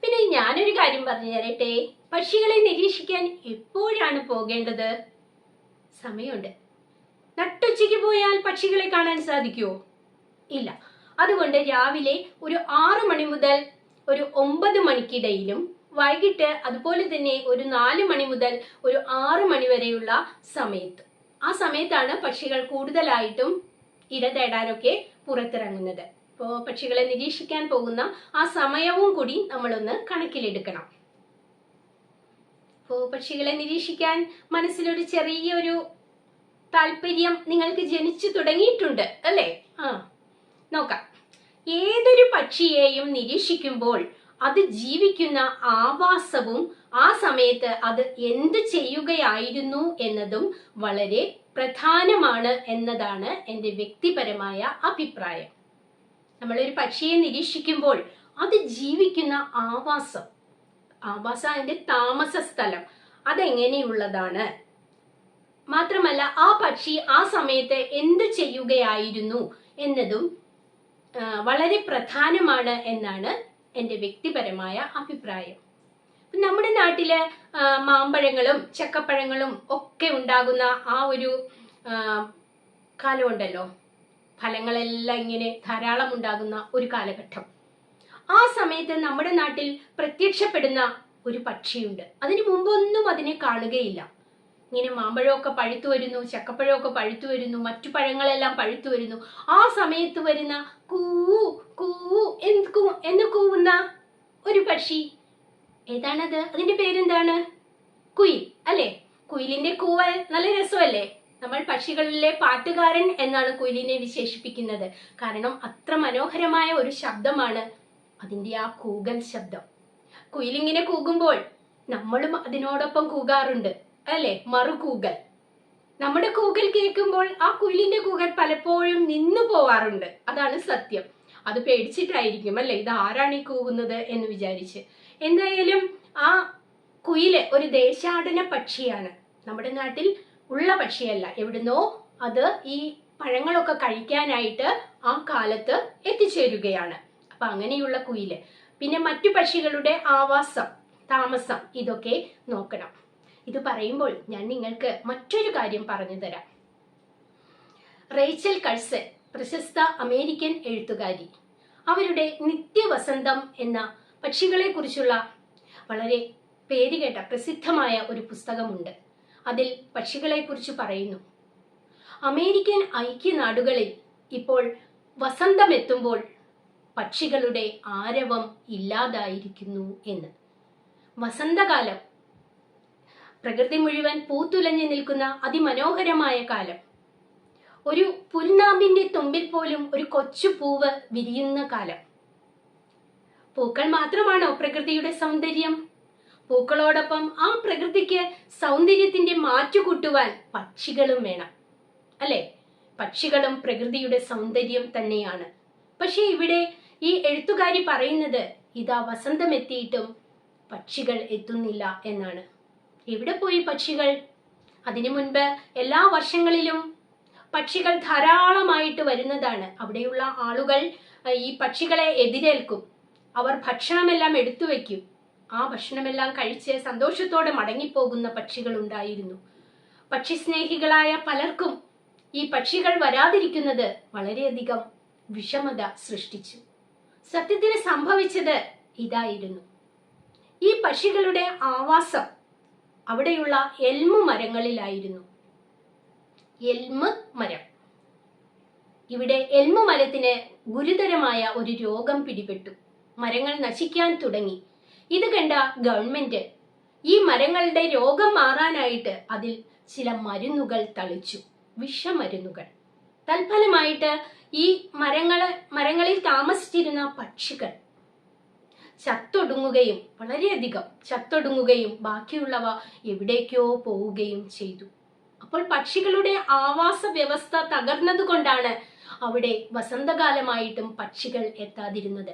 പിന്നെ ഞാനൊരു കാര്യം പറഞ്ഞു തരട്ടെ. പക്ഷികളെ നിരീക്ഷിക്കാൻ എപ്പോഴാണ് പോകേണ്ടത്? സമയമുണ്ട്. നട്ടുച്ചയ്ക്ക് പോയാൽ പക്ഷികളെ കാണാൻ സാധിക്കുമോ? ഇല്ല. അതുകൊണ്ട് രാവിലെ ഒരു 6 മണി മുതൽ ഒരു 9 മണിക്കിടയിലും വൈകിട്ട് അതുപോലെ തന്നെ ഒരു 4 മണി മുതൽ ഒരു 6 മണി വരെയുള്ള സമയത്ത്, ആ സമയത്താണ് പക്ഷികൾ കൂടുതലായിട്ടും ഇര തേടാനൊക്കെ പുറത്തിറങ്ങുന്നത്. അപ്പോൾ പക്ഷികളെ നിരീക്ഷിക്കാൻ പോകുന്ന ആ സമയവും കൂടി നമ്മളൊന്ന് കണക്കിലെടുക്കണം. അപ്പോൾ പക്ഷികളെ നിരീക്ഷിക്കാൻ മനസ്സിലൊരു ചെറിയൊരു താല്പര്യം നിങ്ങൾക്ക് ജനിച്ചു തുടങ്ങിയിട്ടുണ്ട് അല്ലേ? നോക്കാം. ഏതൊരു പക്ഷിയെയും നിരീക്ഷിക്കുമ്പോൾ അത് ജീവിക്കുന്ന ആവാസവും ആ സമയത്ത് അത് എന്ത് ചെയ്യുകയായിരുന്നു എന്നതും വളരെ പ്രധാനമാണ് എന്നതാണ് എൻ്റെ വ്യക്തിപരമായ അഭിപ്രായം. നമ്മളൊരു പക്ഷിയെ നിരീക്ഷിക്കുമ്പോൾ അത് ജീവിക്കുന്ന ആവാസം, അതിന്റെ താമസ സ്ഥലം അതെങ്ങനെയുള്ളതാണ്, മാത്രമല്ല ആ പക്ഷി ആ സമയത്ത് എന്ത് ചെയ്യുകയായിരുന്നു എന്നതും വളരെ പ്രധാനമാണ് എന്നാണ് എൻ്റെ വ്യക്തിപരമായ അഭിപ്രായം. നമ്മുടെ നാട്ടില് മാമ്പഴങ്ങളും ചക്കപ്പഴങ്ങളും ഒക്കെ ഉണ്ടാകുന്ന ആ ഒരു കാലമുണ്ടല്ലോ, ഫലങ്ങളെല്ലാം ഇങ്ങനെ ധാരാളം ഉണ്ടാകുന്ന ഒരു കാലഘട്ടം. ആ സമയത്ത് നമ്മുടെ നാട്ടിൽ പ്രത്യക്ഷപ്പെടുന്ന ഒരു പക്ഷിയുണ്ട്. അതിനു മുമ്പൊന്നും അതിനെ കാണുകയില്ല. ഇങ്ങനെ മാമ്പഴമൊക്കെ പഴുത്തു വരുന്നു, ചക്കപ്പഴമൊക്കെ പഴുത്തു വരുന്നു, മറ്റു പഴങ്ങളെല്ലാം പഴുത്തു വരുന്നു. ആ സമയത്ത് വരുന്ന കൂ കൂ എന്ന് കൂവുന്ന ഒരു പക്ഷി, ഏതാണത്? അതിന്റെ പേരെന്താണ്? കുയിൽ അല്ലേ? കുയിലിന്റെ കൂവൽ നല്ല രസമല്ലേ? നമ്മൾ പക്ഷികളിലെ പാട്ടുകാരൻ എന്നാണ് കുയിലിനെ വിശേഷിപ്പിക്കുന്നത്. കാരണം അത്ര മനോഹരമായ ഒരു ശബ്ദമാണ് അതിന്റെ ആ കൂകൽ ശബ്ദം. കുയിലിങ്ങനെ കൂകുമ്പോൾ നമ്മളും അതിനോടൊപ്പം കൂകാറുണ്ട് അല്ലേ? മറുകൂകൽ. നമ്മുടെ കൂകൽ കേൾക്കുമ്പോൾ ആ കുയിലിന്റെ കൂകൽ പലപ്പോഴും നിന്നു പോവാറുണ്ട്. അതാണ് സത്യം. അത് പേടിച്ചിട്ടായിരിക്കും അല്ലെ, ഇത് ആരാണ് ഈ കൂകുന്നത് എന്ന് വിചാരിച്ച്. എന്തായാലും ആ കുയില് ഒരു ദേശാടന പക്ഷിയാണ്. നമ്മുടെ നാട്ടിൽ ഉള്ള പക്ഷിയല്ല, എവിടുന്നോ അത് ഈ പഴങ്ങളൊക്കെ കഴിക്കാനായിട്ട് ആ കാലത്ത് എത്തിച്ചേരുകയാണ്. അപ്പൊ അങ്ങനെയുള്ള കുയില്. പിന്നെ മറ്റു പക്ഷികളുടെ ആവാസം, താമസം ഇതൊക്കെ നോക്കണം. ഇത് പറയുമ്പോൾ ഞാൻ നിങ്ങൾക്ക് മറ്റൊരു കാര്യം പറഞ്ഞു തരാം. റേച്ചൽ കഴ്സൺ, പ്രശസ്ത അമേരിക്കൻ എഴുത്തുകാരി, അവരുടെ നിത്യവസന്തം എന്ന പക്ഷികളെ കുറിച്ചുള്ള വളരെ പേരുകേട്ട പ്രസിദ്ധമായ ഒരു പുസ്തകമുണ്ട്. അതിൽ പക്ഷികളെ കുറിച്ച് പറയുന്നു. അമേരിക്കൻ ഐക്യനാടുകളിൽ ഇപ്പോൾ വസന്തമെത്തുമ്പോൾ പക്ഷികളുടെ ആരവം ഇല്ലാതായിരിക്കുന്നു എന്ന്. വസന്തകാലം, പ്രകൃതി മുഴുവൻ പൂത്തുലഞ്ഞു നിൽക്കുന്ന അതിമനോഹരമായ കാലം. ഒരു പുൽനാമ്പിന്റെ തുമ്പിൽ പോലും ഒരു കൊച്ചു പൂവ് വിരിയുന്ന കാലം. പൂക്കൾ മാത്രമാണോ പ്രകൃതിയുടെ സൗന്ദര്യം? പൂക്കളോടൊപ്പം ആ പ്രകൃതിക്ക് സൗന്ദര്യത്തിന്റെ മാറ്റുകൂട്ടുവാൻ പക്ഷികളും വേണം അല്ലെ? പക്ഷികളും പ്രകൃതിയുടെ സൗന്ദര്യം തന്നെയാണ്. പക്ഷെ ഇവിടെ ഈ എഴുത്തുകാരി പറയുന്നത്, ഇതാ വസന്തമെത്തിയിട്ടും പക്ഷികൾ എത്തുന്നില്ല എന്നാണ്. എവിടെ പോയി പക്ഷികൾ? അതിനു മുൻപ് എല്ലാ വർഷങ്ങളിലും പക്ഷികൾ ധാരാളമായിട്ട് വരുന്നതാണ്. അവിടെയുള്ള ആളുകൾ ഈ പക്ഷികളെ എതിരേൽക്കും. അവർ ഭക്ഷണമെല്ലാം എടുത്തു വയ്ക്കും. ആ ഭക്ഷണമെല്ലാം കഴിച്ച് സന്തോഷത്തോടെ മടങ്ങിപ്പോകുന്ന പക്ഷികൾ ഉണ്ടായിരുന്നു. പക്ഷിസ്നേഹികളായ പലർക്കും ഈ പക്ഷികൾ വരാതിരിക്കുന്നത് വളരെയധികം വിഷമത സൃഷ്ടിച്ചു. സത്യത്തിൽ സംഭവിച്ചത് ഇതായിരുന്നു. ഈ പക്ഷികളുടെ ആവാസം അവിടെയുള്ള എൽമ് മരങ്ങളിലായിരുന്നു. എൽമ് മരം. ഇവിടെ എൽമ് മരത്തിന് ഗുരുതരമായ ഒരു രോഗം പിടിപെട്ടു. മരങ്ങൾ നശിക്കാൻ തുടങ്ങി. ഇത് കണ്ട ഗവൺമെന്റ് ഈ മരങ്ങളുടെ രോഗം മാറാനായിട്ട് അതിൽ ചില മരുന്നുകൾ തളിച്ചു, വിഷമരുന്നുകൾ. തൽഫലമായിട്ട് ഈ മരങ്ങളിൽ താമസിച്ചിരുന്ന പക്ഷികൾ ചത്തൊടുങ്ങുകയും, വളരെയധികം ചത്തൊടുങ്ങുകയും ബാക്കിയുള്ളവ എവിടേക്കോ പോവുകയും ചെയ്തു. അപ്പോൾ പക്ഷികളുടെ ആവാസ വ്യവസ്ഥ തകർന്നതുകൊണ്ടാണ് അവിടെ വസന്തകാലമായിട്ടും പക്ഷികൾ എത്താതിരുന്നത്.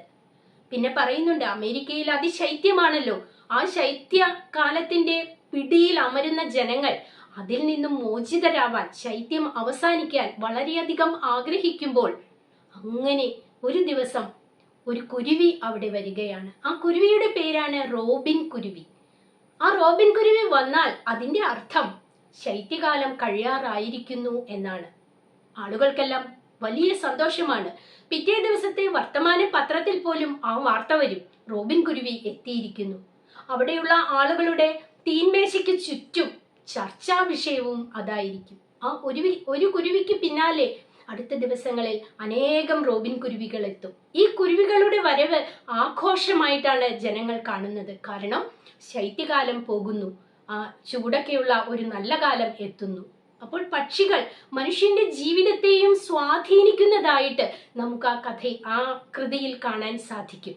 പിന്നെ പറയുന്നുണ്ട്, അമേരിക്കയിൽ അതിശൈത്യമാണല്ലോ, ആ ശൈത്യ കാലത്തിന്റെ പിടിയിൽ അമരുന്ന ജനങ്ങൾ അതിൽ നിന്നും മോചിതരാവാൻ, ശൈത്യം അവസാനിക്കാൻ വളരെയധികം ആഗ്രഹിക്കുമ്പോൾ അങ്ങനെ ഒരു ദിവസം ഒരു കുരുവി അവിടെ വരികയാണ്. ആ കുരുവിയുടെ പേരാണ് റോബിൻ കുരുവി. ആ റോബിൻ കുരുവി വന്നാൽ അതിന്റെ അർത്ഥം ശൈത്യകാലം കഴിയാറായിരിക്കുന്നു എന്നാണ്. ആളുകൾക്കെല്ലാം വലിയ സന്തോഷമാണ്. പിറ്റേ ദിവസത്തെ വർത്തമാന പത്രത്തിൽ പോലും ആ വാർത്ത വരും, റോബിൻ കുരുവി എത്തിയിരിക്കുന്നു. അവിടെയുള്ള ആളുകളുടെ തീൻമേശയ്ക്ക് ചുറ്റും ചർച്ചാ വിഷയവും അതായിരിക്കും. ആ ഒരു കുരുവിക്ക് പിന്നാലെ അടുത്ത ദിവസങ്ങളിൽ അനേകം റോബിൻ കുരുവികൾ എത്തും. ഈ കുരുവികളുടെ വരവ് ആഘോഷമായിട്ടാണ് ജനങ്ങൾ കാണുന്നത്. കാരണം ശൈത്യകാലം പോകുന്നു, ആ ചൂടൊക്കെയുള്ള ഒരു നല്ല കാലം എത്തുന്നു. അപ്പോൾ പക്ഷികൾ മനുഷ്യന്റെ ജീവിതത്തെയും സ്വാധീനിക്കുന്നതായിട്ട് നമുക്ക് ആ കൃതിയിൽ കാണാൻ സാധിക്കും.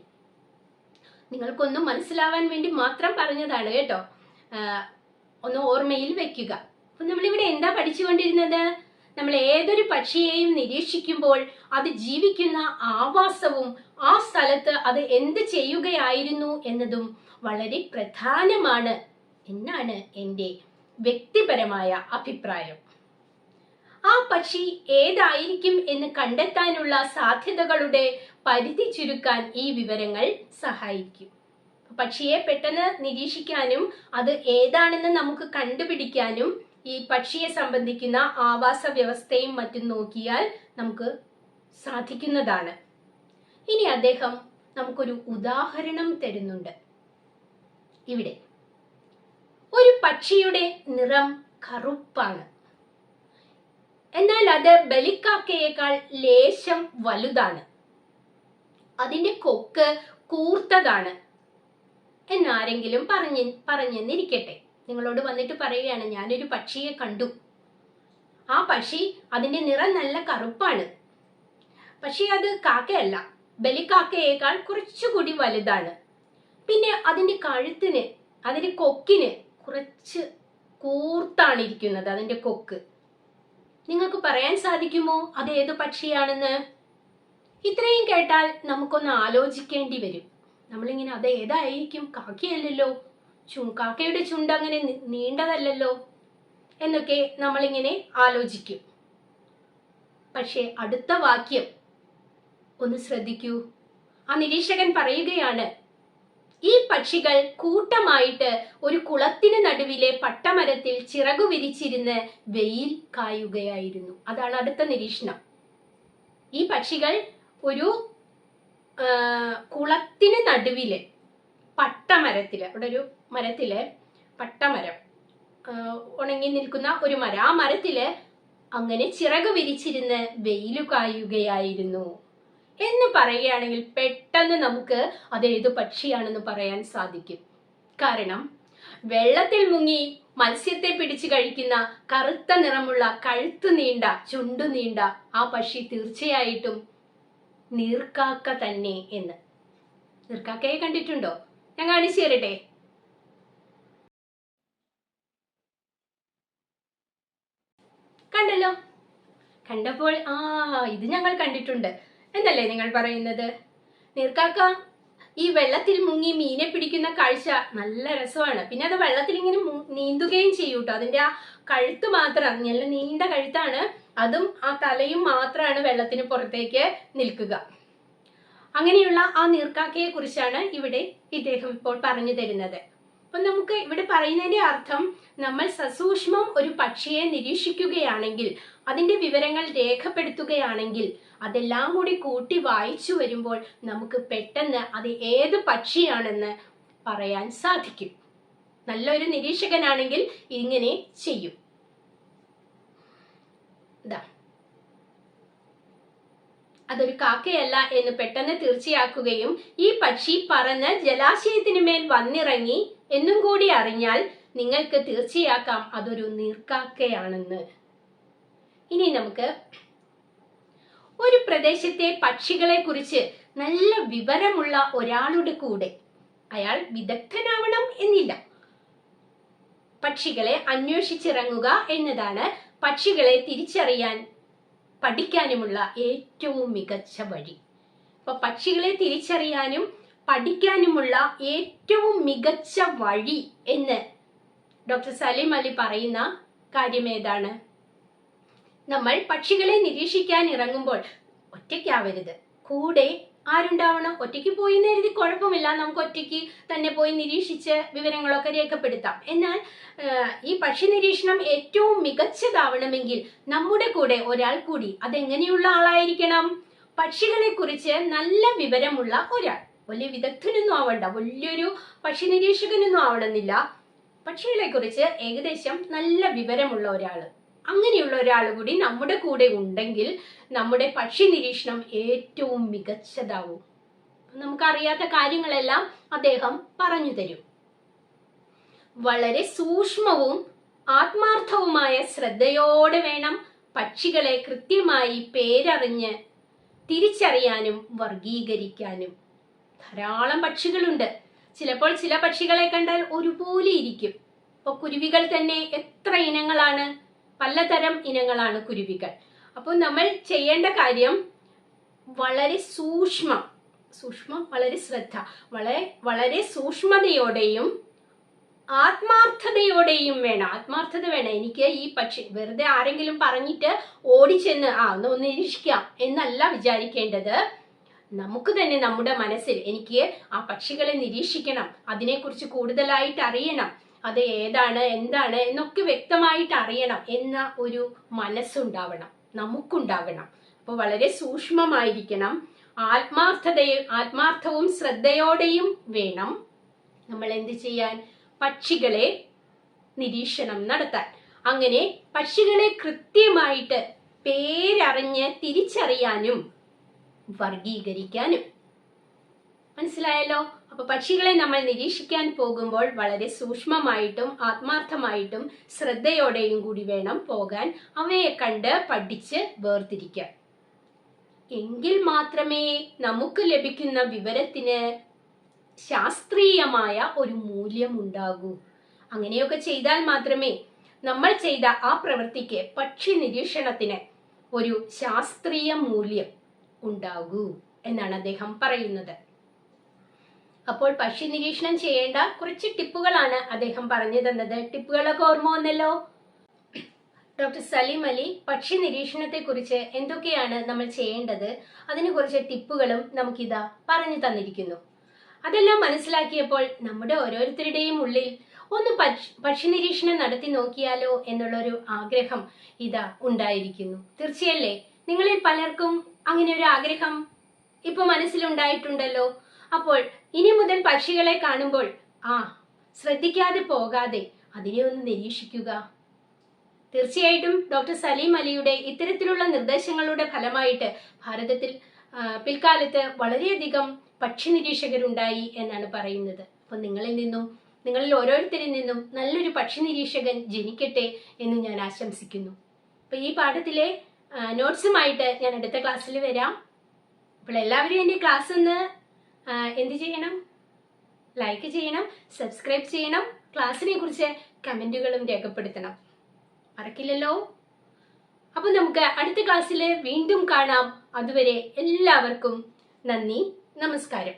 നിങ്ങൾക്കൊന്നും മനസ്സിലാവാൻ വേണ്ടി മാത്രം പറഞ്ഞതാണ് കേട്ടോ, ഒന്ന് ഓർമ്മയിൽ വെക്കുക. അപ്പൊ നമ്മളിവിടെ എന്താ പഠിച്ചുകൊണ്ടിരുന്നത്? നമ്മൾ ഏതൊരു പക്ഷിയെയും നിരീക്ഷിക്കുമ്പോൾ അത് ജീവിക്കുന്ന ആവാസവും ആ സ്ഥലത്ത് അത് എന്ത് ചെയ്യുകയായിരുന്നു എന്നതും വളരെ പ്രധാനമാണ് എന്നാണ് എൻ്റെ വ്യക്തിപരമായ അഭിപ്രായം. ആ പക്ഷി ഏതായിരിക്കും എന്ന് കണ്ടെത്താനുള്ള സാധ്യതകളുടെ പരിധി ചുരുക്കാൻ ഈ വിവരങ്ങൾ സഹായിക്കും. പക്ഷിയെ പെട്ടെന്ന് നിരീക്ഷിക്കാനും അത് ഏതാണെന്ന് നമുക്ക് കണ്ടുപിടിക്കാനും ഈ പക്ഷിയെ സംബന്ധിക്കുന്ന ആവാസ വ്യവസ്ഥയും മറ്റും നോക്കിയാൽ നമുക്ക് സാധിക്കുന്നതാണ്. ഇനി അദ്ദേഹം നമുക്കൊരു ഉദാഹരണം തരുന്നുണ്ട്. ഇവിടെ ഒരു പക്ഷിയുടെ നിറം കറുപ്പാണ്, എന്നാൽ അത് ബലിക്കാക്കയേക്കാൾ ലേശം വലുതാണ്. അതിന്റെ കൊക്ക് കൂർത്തതാണ് എന്നാരെങ്കിലും പറഞ്ഞെന്നിരിക്കട്ടെ. നിങ്ങളോട് വന്നിട്ട് പറയുകയാണ്, ഞാനൊരു പക്ഷിയെ കണ്ടു, ആ പക്ഷി അതിന്റെ നിറം നല്ല കറുപ്പാണ്, പക്ഷെ അത് കാക്കയല്ല, ബലിക്കാക്കയേക്കാൾ കുറച്ചുകൂടി വലുതാണ്. പിന്നെ അതിന്റെ കഴുത്തിന്, അതിന്റെ കൊക്കിന് കുറച്ച് കൂർത്താണ് ഇരിക്കുന്നത്. അതിന്റെ കൊക്ക് നിങ്ങൾക്ക് പറയാൻ സാധിക്കുമോ അത് ഏത് പക്ഷിയാണെന്ന്? ഇത്രയും കേട്ടാൽ നമുക്കൊന്ന് ആലോചിക്കേണ്ടി വരും. നമ്മളിങ്ങനെ അത് ഏതായിരിക്കും, കാക്കയല്ലല്ലോ, കാക്കയുടെ ചുണ്ട് അങ്ങനെ നീണ്ടതല്ലല്ലോ എന്നൊക്കെ നമ്മളിങ്ങനെ ആലോചിക്കും. പക്ഷെ അടുത്ത വാക്യം ഒന്ന് ശ്രദ്ധിക്കൂ. ആ നിരീക്ഷകൻ പറയുകയാണ്, ഈ പക്ഷികൾ കൂട്ടമായിട്ട് ഒരു കുളത്തിന് നടുവിലെ പട്ടമരത്തിൽ ചിറകു വിരിച്ചിരുന്ന് വെയിൽ കായുകയായിരുന്നു. അതാണ് അടുത്ത നിരീക്ഷണം. ഈ പക്ഷികൾ ഒരു കുളത്തിന് നടുവിലെ പട്ടമരത്തില്, അവിടെ ഒരു മരത്തില്, പട്ടമരം, ഉണങ്ങി നിൽക്കുന്ന ഒരു മരം, ആ മരത്തില് അങ്ങനെ ചിറക് വിരിച്ചിരുന്ന് വെയിലു കായുകയായിരുന്നു എന്ന് പറയുകയാണെങ്കിൽ പെട്ടെന്ന് നമുക്ക് അത് ഏതു പക്ഷിയാണെന്ന് പറയാൻ സാധിക്കും. കാരണം വെള്ളത്തിൽ മുങ്ങി മത്സ്യത്തെ പിടിച്ചു കഴിക്കുന്ന കറുത്ത നിറമുള്ള കഴുത്ത് നീണ്ട ചുണ്ടു നീണ്ട ആ പക്ഷി തീർച്ചയായിട്ടും നീർക്കാക്ക തന്നെ എന്ന്. നീർക്കാക്കയെ കണ്ടിട്ടുണ്ടോ? ഞാൻ കാണിച്ചു തരട്ടെ. കണ്ടല്ലോ. കണ്ടപ്പോൾ ഇത് ഞങ്ങൾ കണ്ടിട്ടുണ്ട് എന്നല്ലേ നിങ്ങൾ പറയുന്നത്? നീർക്കാക്ക ഈ വെള്ളത്തിൽ മുങ്ങി മീനെ പിടിക്കുന്ന കാഴ്ച നല്ല രസമാണ്. പിന്നെ അത് വെള്ളത്തിൽ ഇങ്ങനെ നീന്തുകയും ചെയ്യൂട്ടോ. അതിന്റെ ആ കഴുത്ത് മാത്രം, നല്ല നീണ്ട കഴുത്താണ്, അതും ആ തലയും മാത്രമാണ് വെള്ളത്തിന് പുറത്തേക്ക് നിൽക്കുക. അങ്ങനെയുള്ള ആ നീർക്കാക്കയെ കുറിച്ചാണ് ഇവിടെ ഇദ്ദേഹം ഇപ്പോൾ പറഞ്ഞു തരുന്നത്. അപ്പൊ നമുക്ക് ഇവിടെ പറയുന്നതിന്റെ അർത്ഥം, നമ്മൾ സസൂക്ഷ്മം ഒരു പക്ഷിയെ നിരീക്ഷിക്കുകയാണെങ്കിൽ, അതിന്റെ വിവരങ്ങൾ രേഖപ്പെടുത്തുകയാണെങ്കിൽ, അതെല്ലാം കൂടി കൂട്ടി വായിച്ചു വരുമ്പോൾ നമുക്ക് പെട്ടെന്ന് അത് ഏത് പക്ഷിയാണെന്ന് പറയാൻ സാധിക്കും. നല്ലൊരു നിരീക്ഷകനാണെങ്കിൽ ഇങ്ങനെ ചെയ്യും. അതൊരു കാക്കയല്ല എന്ന് പെട്ടെന്ന് തീർച്ചയാക്കുകയും ഈ പക്ഷി പറന്ന് ജലാശയത്തിന് മേൽ വന്നിറങ്ങി എന്നും കൂടി അറിഞ്ഞാൽ നിങ്ങൾക്ക് തീർച്ചയാക്കാം അതൊരു നീർക്കാക്കയാണെന്ന്. ഇനി നമുക്ക് ഒരു പ്രദേശത്തെ പക്ഷികളെ കുറിച്ച് നല്ല വിവരമുള്ള ഒരാളുടെ കൂടെ, അയാൾ വിദഗ്ധനാവണം എന്നില്ല, പക്ഷികളെ അന്വേഷിച്ചിറങ്ങുക എന്നതാണ് പക്ഷികളെ തിരിച്ചറിയാൻ പഠിക്കാനുമുള്ള ഏറ്റവും മികച്ച വഴി. അപ്പൊ പക്ഷികളെ തിരിച്ചറിയാനും പഠിക്കാനുമുള്ള ഏറ്റവും മികച്ച വഴി എന്ന് ഡോക്ടർ സലീം അലി പറയുന്ന കാര്യം ഏതാണ്? നമ്മൾ പക്ഷികളെ നിരീക്ഷിക്കാൻ ഇറങ്ങുമ്പോൾ ഒറ്റയ്ക്കാവരുത്, കൂടെ ആരുണ്ടാവണം? ഒറ്റയ്ക്ക് പോയി എഴുതി കുഴപ്പമില്ല, നമുക്ക് ഒറ്റയ്ക്ക് തന്നെ പോയി നിരീക്ഷിച്ച് വിവരങ്ങളൊക്കെ രേഖപ്പെടുത്താം. എന്നാൽ ഈ പക്ഷി നിരീക്ഷണം ഏറ്റവും മികച്ചതാവണമെങ്കിൽ നമ്മുടെ കൂടെ ഒരാൾ കൂടി, അതെങ്ങനെയുള്ള ആളായിരിക്കണം? പക്ഷികളെ കുറിച്ച് നല്ല വിവരമുള്ള ഒരാൾ. വലിയ വിദഗ്ധനൊന്നും ആവണ്ട, വലിയൊരു പക്ഷി നിരീക്ഷകനൊന്നും ആവണമെന്നില്ല. പക്ഷികളെ കുറിച്ച് ഏകദേശം നല്ല വിവരമുള്ള ഒരാള്, അങ്ങനെയുള്ള ഒരാൾ കൂടി നമ്മുടെ കൂടെ ഉണ്ടെങ്കിൽ നമ്മുടെ പക്ഷി നിരീക്ഷണം ഏറ്റവും മികച്ചതാവും. നമുക്കറിയാത്ത കാര്യങ്ങളെല്ലാം അദ്ദേഹം പറഞ്ഞു തരും. വളരെ സൂക്ഷ്മവും ആത്മാർത്ഥവുമായ ശ്രദ്ധയോടെ വേണം പക്ഷികളെ കൃത്യമായി പേരറിഞ്ഞ് തിരിച്ചറിയാനും വർഗീകരിക്കാനും. ധാരാളം പക്ഷികളുണ്ട്. ചിലപ്പോൾ ചില പക്ഷികളെ കണ്ടാൽ ഒരുപോലെ ഇരിക്കും. ഇപ്പൊ കുരുവികൾ തന്നെ എത്ര ഇനങ്ങളാണ്, പലതരം ഇനങ്ങളാണ് കുരുവികൾ. അപ്പോൾ നമ്മൾ ചെയ്യേണ്ട കാര്യം വളരെ സൂക്ഷ്മം, വളരെ ശ്രദ്ധ, വളരെ സൂക്ഷ്മതയോടെയും ആത്മാർത്ഥതയോടെയും വേണം. ആത്മാർത്ഥത വേണം. എനിക്ക് ഈ പക്ഷി വെറുതെ ആരെങ്കിലും പറഞ്ഞിട്ട് ഓടിച്ചെന്ന് ഒന്ന് നിരീക്ഷിക്കാം എന്നല്ല വിചാരിക്കേണ്ടത്. നമുക്ക് തന്നെ നമ്മുടെ മനസ്സിൽ എനിക്ക് ആ പക്ഷികളെ നിരീക്ഷിക്കണം, അതിനെക്കുറിച്ച് കൂടുതലായിട്ട് അറിയണം, അത് ഏതാണ് എന്താണ് എന്നൊക്കെ വ്യക്തമായിട്ട് അറിയണം എന്ന ഒരു മനസ്സുണ്ടാവണം, നമുക്കുണ്ടാകണം. അപ്പോൾ വളരെ സൂക്ഷ്മമായിരിക്കണം, ആത്മാർത്ഥവും ശ്രദ്ധയോടെയും വേണം നമ്മൾ എന്ത് ചെയ്യാൻ? പക്ഷികളെ നിരീക്ഷണം നടത്താൻ. അങ്ങനെ പക്ഷികളെ കൃത്യമായിട്ട് പേരറിഞ്ഞ് തിരിച്ചറിയാനും വർഗീകരിക്കാനും. മനസ്സിലായല്ലോ? അപ്പൊ പക്ഷികളെ നമ്മൾ നിരീക്ഷിക്കാൻ പോകുമ്പോൾ വളരെ സൂക്ഷ്മമായിട്ടും ആത്മാർത്ഥമായിട്ടും ശ്രദ്ധയോടെയും കൂടി വേണം പോകാൻ. അവയെ കണ്ട് പഠിച്ച് വേർതിരിക്കാൻ. എങ്കിൽ മാത്രമേ നമുക്ക് ലഭിക്കുന്ന വിവരത്തിന് ശാസ്ത്രീയമായ ഒരു മൂല്യം ഉണ്ടാകൂ. അങ്ങനെയൊക്കെ ചെയ്താൽ മാത്രമേ നമ്മൾ ചെയ്ത ആ പ്രവൃത്തിക്ക്, പക്ഷി നിരീക്ഷണത്തിന് ഒരു ശാസ്ത്രീയ മൂല്യം ഉണ്ടാകൂ എന്നാണ് അദ്ദേഹം പറയുന്നത്. അപ്പോൾ പക്ഷി നിരീക്ഷണം ചെയ്യേണ്ട കുറച്ച് ടിപ്പുകളാണ് അദ്ദേഹം പറഞ്ഞു തന്നത്. ടിപ്പുകളൊക്കെ ഓർമ്മ വന്നല്ലോ. ഡോക്ടർ സലീം അലി പക്ഷി നിരീക്ഷണത്തെ കുറിച്ച് എന്തൊക്കെയാണ് നമ്മൾ ചെയ്യേണ്ടത്, അതിനെ കുറിച്ച് ടിപ്പുകളും നമുക്കിതാ പറഞ്ഞു തന്നിരിക്കുന്നു. അതെല്ലാം മനസ്സിലാക്കിയപ്പോൾ നമ്മുടെ ഓരോരുത്തരുടെയും ഉള്ളിൽ ഒന്ന് പക്ഷി നിരീക്ഷണം നടത്തി നോക്കിയാലോ എന്നുള്ളൊരു ആഗ്രഹം ഇതാ ഉണ്ടായിരിക്കുന്നു. തീർച്ചയല്ലേ? നിങ്ങളിൽ പലർക്കും അങ്ങനെ ഒരു ആഗ്രഹം ഇപ്പൊ മനസ്സിലുണ്ടായിട്ടുണ്ടല്ലോ. അപ്പോൾ ഇനി മുതൽ പക്ഷികളെ കാണുമ്പോൾ ശ്രദ്ധിക്കാതെ പോകാതെ അതിനെ ഒന്ന് നിരീക്ഷിക്കുക. തീർച്ചയായിട്ടും ഡോക്ടർ സലീം അലിയുടെ ഇത്തരത്തിലുള്ള നിർദ്ദേശങ്ങളുടെ ഫലമായിട്ട് ഭാരതത്തിൽ പിൽക്കാലത്ത് വളരെയധികം പക്ഷി നിരീക്ഷകരുണ്ടായി എന്നാണ് പറയുന്നത്. അപ്പൊ നിങ്ങളിൽ ഓരോരുത്തരിൽ നിന്നും നല്ലൊരു പക്ഷി നിരീക്ഷകൻ ജനിക്കട്ടെ എന്ന് ഞാൻ ആശംസിക്കുന്നു. അപ്പൊ ഈ പാഠത്തിലെ നോട്ട്സുമായിട്ട് ഞാൻ അടുത്ത ക്ലാസ്സിൽ വരാം. അപ്പോൾ എല്ലാവരും എൻ്റെ ക്ലാസ് ഒന്ന് എന്ത് ചെയ്യണം? ലൈക്ക് ചെയ്യണം, സബ്സ്ക്രൈബ് ചെയ്യണം, ക്ലാസ്സിനെ കുറിച്ച് കമന്റുകളും രേഖപ്പെടുത്തണം, മറക്കില്ലല്ലോ. അപ്പൊ നമുക്ക് അടുത്ത ക്ലാസ്സിൽ വീണ്ടും കാണാം. അതുവരെ എല്ലാവർക്കും നന്ദി, നമസ്കാരം.